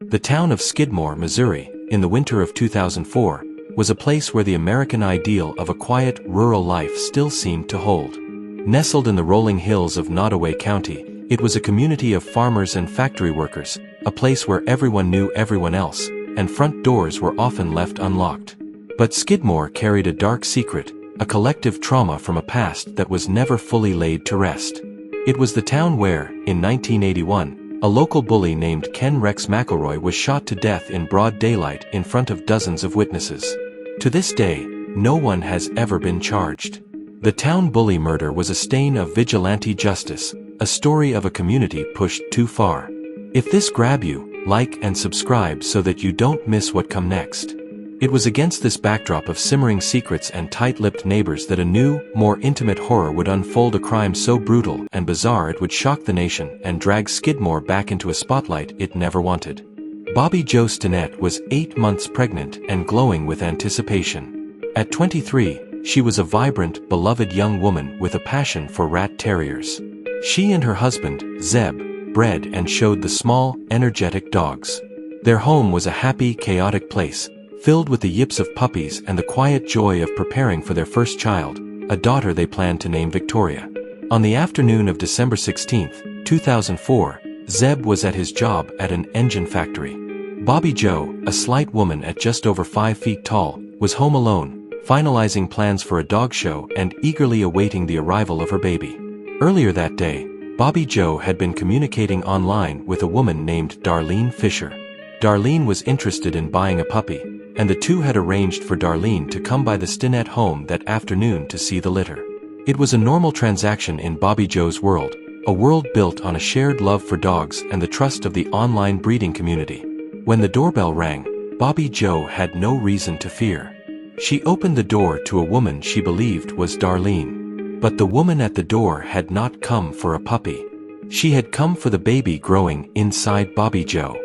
The town of Skidmore, Missouri, in the winter of 2004, was a place where the American ideal of a quiet, rural life still seemed to hold. Nestled in the rolling hills of Nottoway County, it was a community of farmers and factory workers, a place where everyone knew everyone else, and front doors were often left unlocked. But Skidmore carried a dark secret, a collective trauma from a past that was never fully laid to rest. It was the town where, in 1981, a local bully named Ken Rex McElroy was shot to death in broad daylight in front of dozens of witnesses. To this day, no one has ever been charged. The town bully murder was a stain of vigilante justice, a story of a community pushed too far. If this grabbed you, like and subscribe so that you don't miss what comes next. It was against this backdrop of simmering secrets and tight-lipped neighbors that a new, more intimate horror would unfold, a crime so brutal and bizarre it would shock the nation and drag Skidmore back into a spotlight it never wanted. Bobbie Jo Stinnett was 8 months pregnant and glowing with anticipation. At 23, she was a vibrant, beloved young woman with a passion for rat terriers. She and her husband, Zeb, bred and showed the small, energetic dogs. Their home was a happy, chaotic place, filled with the yips of puppies and the quiet joy of preparing for their first child, a daughter they planned to name Victoria. On the afternoon of December 16, 2004, Zeb was at his job at an engine factory. Bobbie Jo, a slight woman at just over 5 feet tall, was home alone, finalizing plans for a dog show and eagerly awaiting the arrival of her baby. Earlier that day, Bobbie Jo had been communicating online with a woman named Darlene Fisher. Darlene was interested in buying a puppy, and the two had arranged for Darlene to come by the Stinnett home that afternoon to see the litter. It was a normal transaction in Bobbie Jo's world, a world built on a shared love for dogs and the trust of the online breeding community. When the doorbell rang, Bobbie Jo had no reason to fear. She opened the door to a woman she believed was Darlene. But the woman at the door had not come for a puppy. She had come for the baby growing inside Bobbie Jo.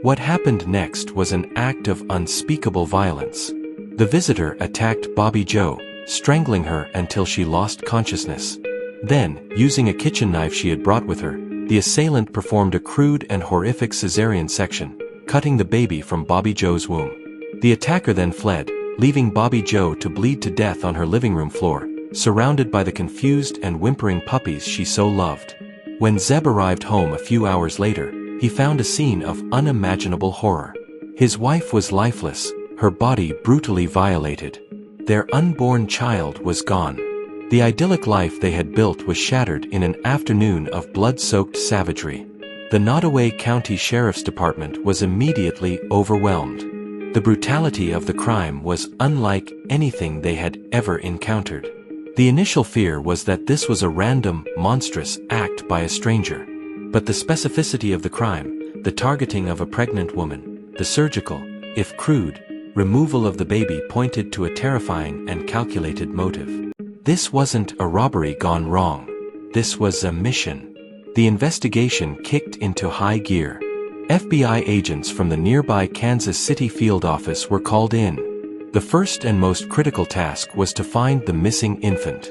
What happened next was an act of unspeakable violence. The visitor attacked Bobbie Jo, strangling her until she lost consciousness. Then, using a kitchen knife she had brought with her, the assailant performed a crude and horrific Caesarean section, cutting the baby from Bobbie Jo's womb. The attacker then fled, leaving Bobbie Jo to bleed to death on her living room floor, surrounded by the confused and whimpering puppies she so loved. When Zeb arrived home a few hours later, he found a scene of unimaginable horror. His wife was lifeless, her body brutally violated. Their unborn child was gone. The idyllic life they had built was shattered in an afternoon of blood-soaked savagery. The Nottoway County Sheriff's Department was immediately overwhelmed. The brutality of the crime was unlike anything they had ever encountered. The initial fear was that this was a random, monstrous act by a stranger. But the specificity of the crime, the targeting of a pregnant woman, the surgical, if crude, removal of the baby pointed to a terrifying and calculated motive. This wasn't a robbery gone wrong. This was a mission. The investigation kicked into high gear. FBI agents from the nearby Kansas City field office were called in. The first and most critical task was to find the missing infant.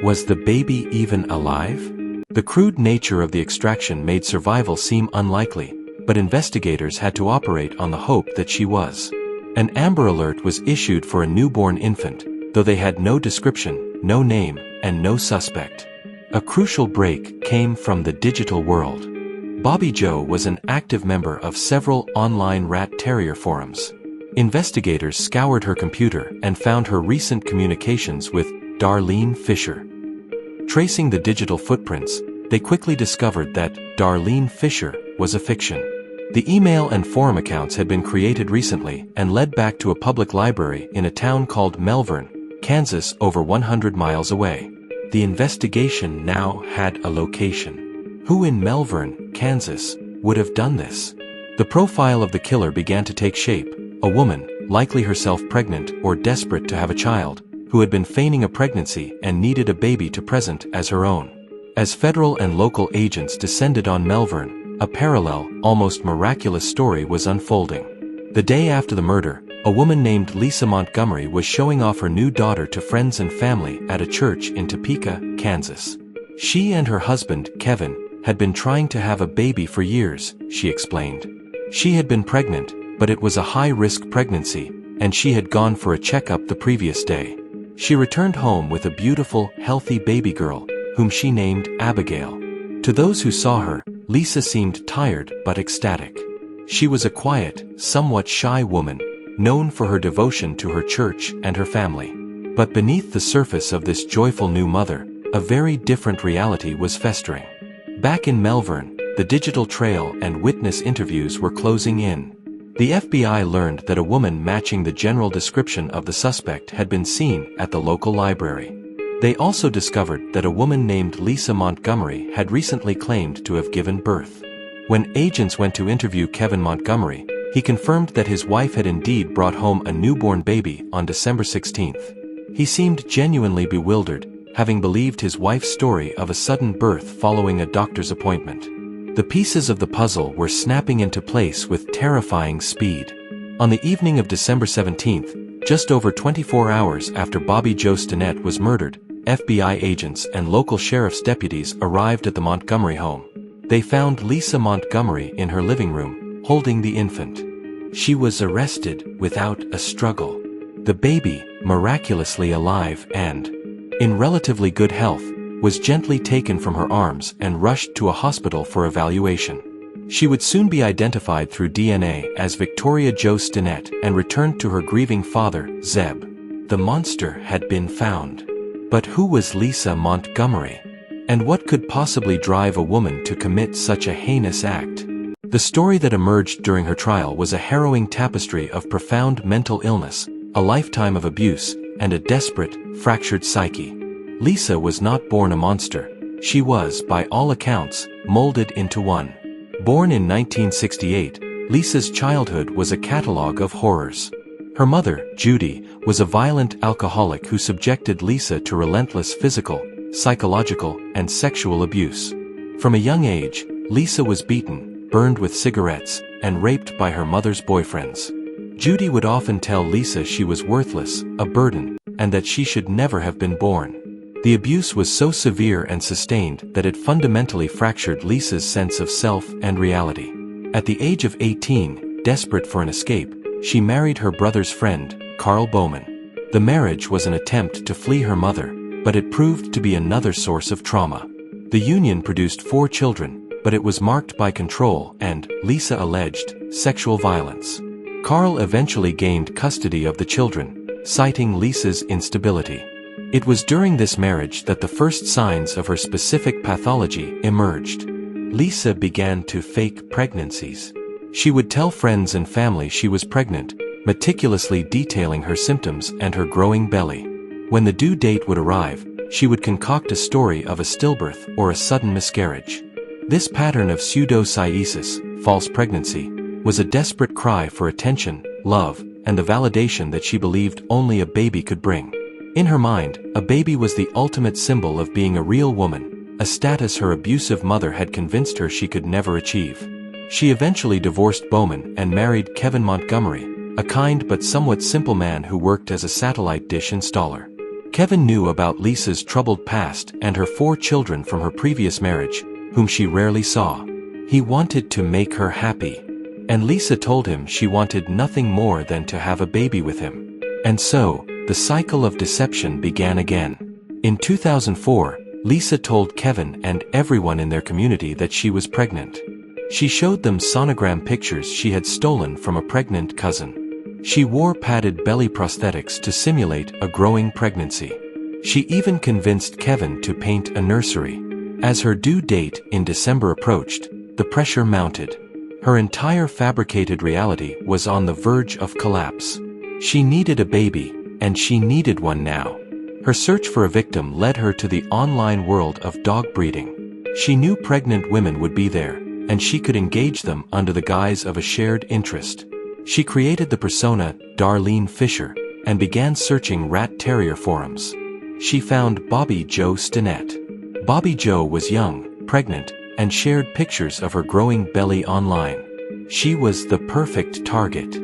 Was the baby even alive? The crude nature of the extraction made survival seem unlikely, but investigators had to operate on the hope that she was. An Amber Alert was issued for a newborn infant, though they had no description, no name, and no suspect. A crucial break came from the digital world. Bobbie Jo was an active member of several online rat terrier forums. Investigators scoured her computer and found her recent communications with Darlene Fisher. Tracing the digital footprints, they quickly discovered that Darlene Fisher was a fiction. The email and forum accounts had been created recently and led back to a public library in a town called Melvern, Kansas, over 100 miles away. The investigation now had a location. Who in Melvern, Kansas, would have done this? The profile of the killer began to take shape, a woman, likely herself pregnant or desperate to have a child, who had been feigning a pregnancy and needed a baby to present as her own. As federal and local agents descended on Melvern, a parallel, almost miraculous story was unfolding. The day after the murder, a woman named Lisa Montgomery was showing off her new daughter to friends and family at a church in Topeka, Kansas. She and her husband, Kevin, had been trying to have a baby for years, she explained. She had been pregnant, but it was a high-risk pregnancy, and she had gone for a checkup the previous day. She returned home with a beautiful, healthy baby girl, whom she named Abigail. To those who saw her, Lisa seemed tired but ecstatic. She was a quiet, somewhat shy woman, known for her devotion to her church and her family. But beneath the surface of this joyful new mother, a very different reality was festering. Back in Melvern, the digital trail and witness interviews were closing in. The FBI learned that a woman matching the general description of the suspect had been seen at the local library. They also discovered that a woman named Lisa Montgomery had recently claimed to have given birth. When agents went to interview Kevin Montgomery, he confirmed that his wife had indeed brought home a newborn baby on December 16th. He seemed genuinely bewildered, having believed his wife's story of a sudden birth following a doctor's appointment. The pieces of the puzzle were snapping into place with terrifying speed. On the evening of December 17th, just over 24 hours after Bobbie Jo Stinnett was murdered, FBI agents and local sheriff's deputies arrived at the Montgomery home. They found Lisa Montgomery in her living room, holding the infant. She was arrested without a struggle. The baby, miraculously alive and in relatively good health, was gently taken from her arms and rushed to a hospital for evaluation. She would soon be identified through DNA as Victoria Jo Stinnett and returned to her grieving father, Zeb. The monster had been found. But who was Lisa Montgomery? And what could possibly drive a woman to commit such a heinous act? The story that emerged during her trial was a harrowing tapestry of profound mental illness, a lifetime of abuse, and a desperate, fractured psyche. Lisa was not born a monster. She was, by all accounts, molded into one. Born in 1968, Lisa's childhood was a catalogue of horrors. Her mother, Judy, was a violent alcoholic who subjected Lisa to relentless physical, psychological, and sexual abuse. From a young age, Lisa was beaten, burned with cigarettes, and raped by her mother's boyfriends. Judy would often tell Lisa she was worthless, a burden, and that she should never have been born. The abuse was so severe and sustained that it fundamentally fractured Lisa's sense of self and reality. At the age of 18, desperate for an escape, she married her brother's friend, Carl Bowman. The marriage was an attempt to flee her mother, but it proved to be another source of trauma. The union produced 4 children, but it was marked by control and, Lisa alleged, sexual violence. Carl eventually gained custody of the children, citing Lisa's instability. It was during this marriage that the first signs of her specific pathology emerged. Lisa began to fake pregnancies. She would tell friends and family she was pregnant, meticulously detailing her symptoms and her growing belly. When the due date would arrive, she would concoct a story of a stillbirth or a sudden miscarriage. This pattern of pseudocyesis, false pregnancy, was a desperate cry for attention, love, and the validation that she believed only a baby could bring. In her mind, a baby was the ultimate symbol of being a real woman, a status her abusive mother had convinced her she could never achieve. She eventually divorced Bowman and married Kevin Montgomery, a kind but somewhat simple man who worked as a satellite dish installer. Kevin knew about Lisa's troubled past and her 4 children from her previous marriage, whom she rarely saw. He wanted to make her happy. And Lisa told him she wanted nothing more than to have a baby with him. And so, the cycle of deception began again. In 2004, Lisa told Kevin and everyone in their community that she was pregnant. She showed them sonogram pictures she had stolen from a pregnant cousin. She wore padded belly prosthetics to simulate a growing pregnancy. She even convinced Kevin to paint a nursery. As her due date in December approached, the pressure mounted. Her entire fabricated reality was on the verge of collapse. She needed a baby, and she needed one now. Her search for a victim led her to the online world of dog breeding. She knew pregnant women would be there, and she could engage them under the guise of a shared interest. She created the persona, Darlene Fisher, and began searching rat terrier forums. She found Bobbie Jo Stinnett. Bobbie Jo was young, pregnant, and shared pictures of her growing belly online. She was the perfect target.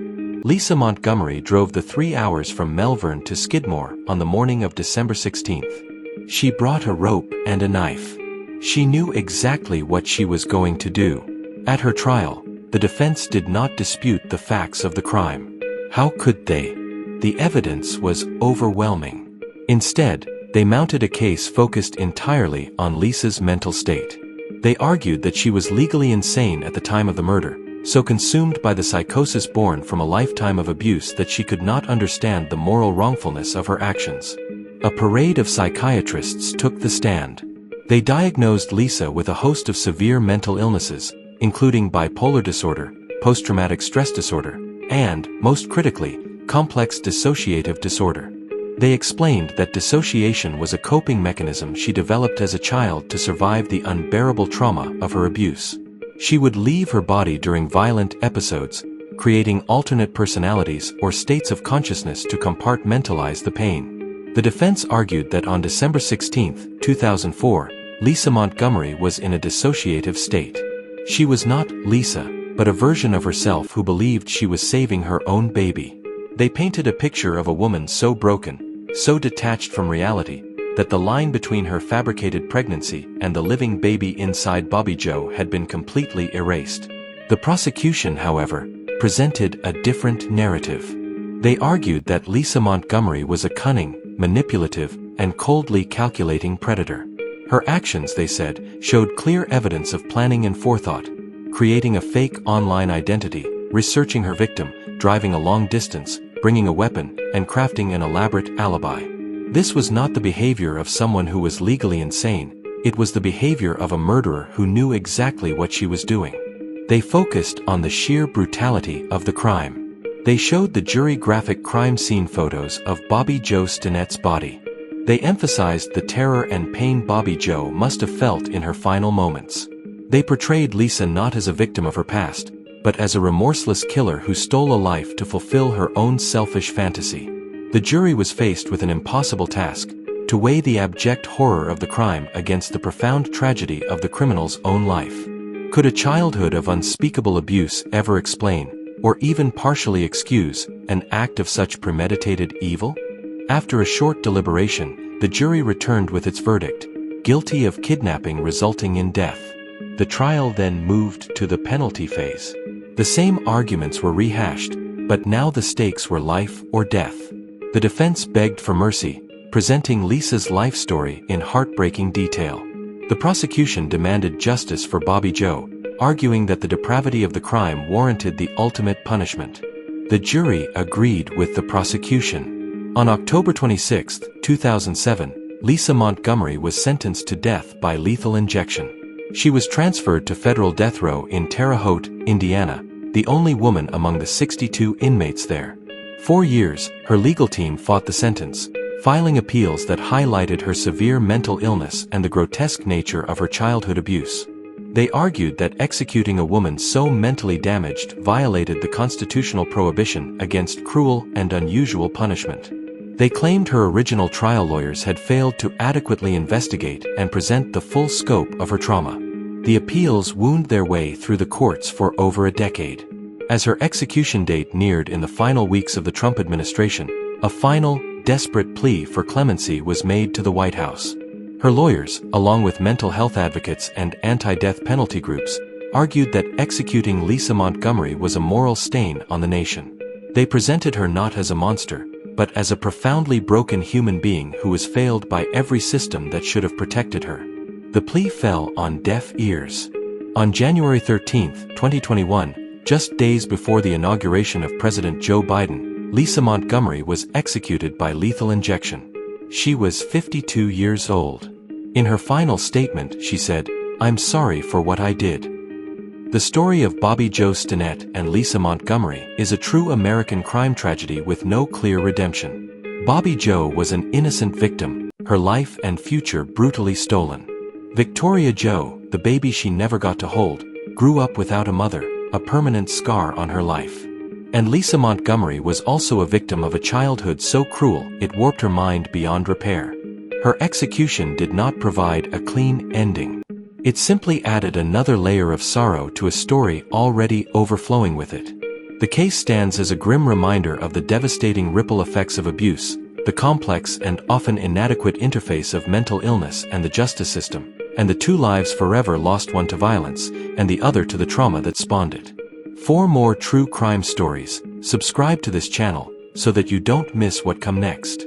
Lisa Montgomery drove the 3 hours from Melvern to Skidmore on the morning of December 16th. She brought a rope and a knife. She knew exactly what she was going to do. At her trial, the defense did not dispute the facts of the crime. How could they? The evidence was overwhelming. Instead, they mounted a case focused entirely on Lisa's mental state. They argued that she was legally insane at the time of the murder, so consumed by the psychosis born from a lifetime of abuse that she could not understand the moral wrongfulness of her actions. A parade of psychiatrists took the stand. They diagnosed Lisa with a host of severe mental illnesses, including bipolar disorder, post-traumatic stress disorder, and, most critically, complex dissociative disorder. They explained that dissociation was a coping mechanism she developed as a child to survive the unbearable trauma of her abuse. She would leave her body during violent episodes, creating alternate personalities or states of consciousness to compartmentalize the pain. The defense argued that on December 16, 2004, Lisa Montgomery was in a dissociative state. She was not Lisa, but a version of herself who believed she was saving her own baby. They painted a picture of a woman so broken, so detached from reality, that the line between her fabricated pregnancy and the living baby inside Bobbie Jo had been completely erased. The prosecution, however, presented a different narrative. They argued that Lisa Montgomery was a cunning, manipulative, and coldly calculating predator. Her actions, they said, showed clear evidence of planning and forethought, creating a fake online identity, researching her victim, driving a long distance, bringing a weapon, and crafting an elaborate alibi. This was not the behavior of someone who was legally insane, it was the behavior of a murderer who knew exactly what she was doing. They focused on the sheer brutality of the crime. They showed the jury graphic crime scene photos of Bobbie Jo Stinnett's body. They emphasized the terror and pain Bobbie Jo must have felt in her final moments. They portrayed Lisa not as a victim of her past, but as a remorseless killer who stole a life to fulfill her own selfish fantasy. The jury was faced with an impossible task, to weigh the abject horror of the crime against the profound tragedy of the criminal's own life. Could a childhood of unspeakable abuse ever explain, or even partially excuse, an act of such premeditated evil? After a short deliberation, the jury returned with its verdict, guilty of kidnapping resulting in death. The trial then moved to the penalty phase. The same arguments were rehashed, but now the stakes were life or death. The defense begged for mercy, presenting Lisa's life story in heartbreaking detail. The prosecution demanded justice for Bobbie Jo, arguing that the depravity of the crime warranted the ultimate punishment. The jury agreed with the prosecution. On October 26, 2007, Lisa Montgomery was sentenced to death by lethal injection. She was transferred to federal death row in Terre Haute, Indiana, the only woman among the 62 inmates there. 4 years, her legal team fought the sentence, filing appeals that highlighted her severe mental illness and the grotesque nature of her childhood abuse. They argued that executing a woman so mentally damaged violated the constitutional prohibition against cruel and unusual punishment. They claimed her original trial lawyers had failed to adequately investigate and present the full scope of her trauma. The appeals wound their way through the courts for over a decade. As her execution date neared in the final weeks of the Trump administration, a final, desperate plea for clemency was made to the White House. Her lawyers, along with mental health advocates and anti-death penalty groups, argued that executing Lisa Montgomery was a moral stain on the nation. They presented her not as a monster, but as a profoundly broken human being who was failed by every system that should have protected her. The plea fell on deaf ears. On January 13, 2021, just days before the inauguration of President Joe Biden, Lisa Montgomery was executed by lethal injection. She was 52 years old. In her final statement, she said, "I'm sorry for what I did." The story of Bobbie Jo Stinnett and Lisa Montgomery is a true American crime tragedy with no clear redemption. Bobbie Jo was an innocent victim, her life and future brutally stolen. Victoria Jo, the baby she never got to hold, grew up without a mother, a permanent scar on her life. And Lisa Montgomery was also a victim of a childhood so cruel it warped her mind beyond repair. Her execution did not provide a clean ending. It simply added another layer of sorrow to a story already overflowing with it. The case stands as a grim reminder of the devastating ripple effects of abuse, the complex and often inadequate interface of mental illness and the justice system, and the two lives forever lost, one to violence, and the other to the trauma that spawned it. For more true crime stories, subscribe to this channel so that you don't miss what come next.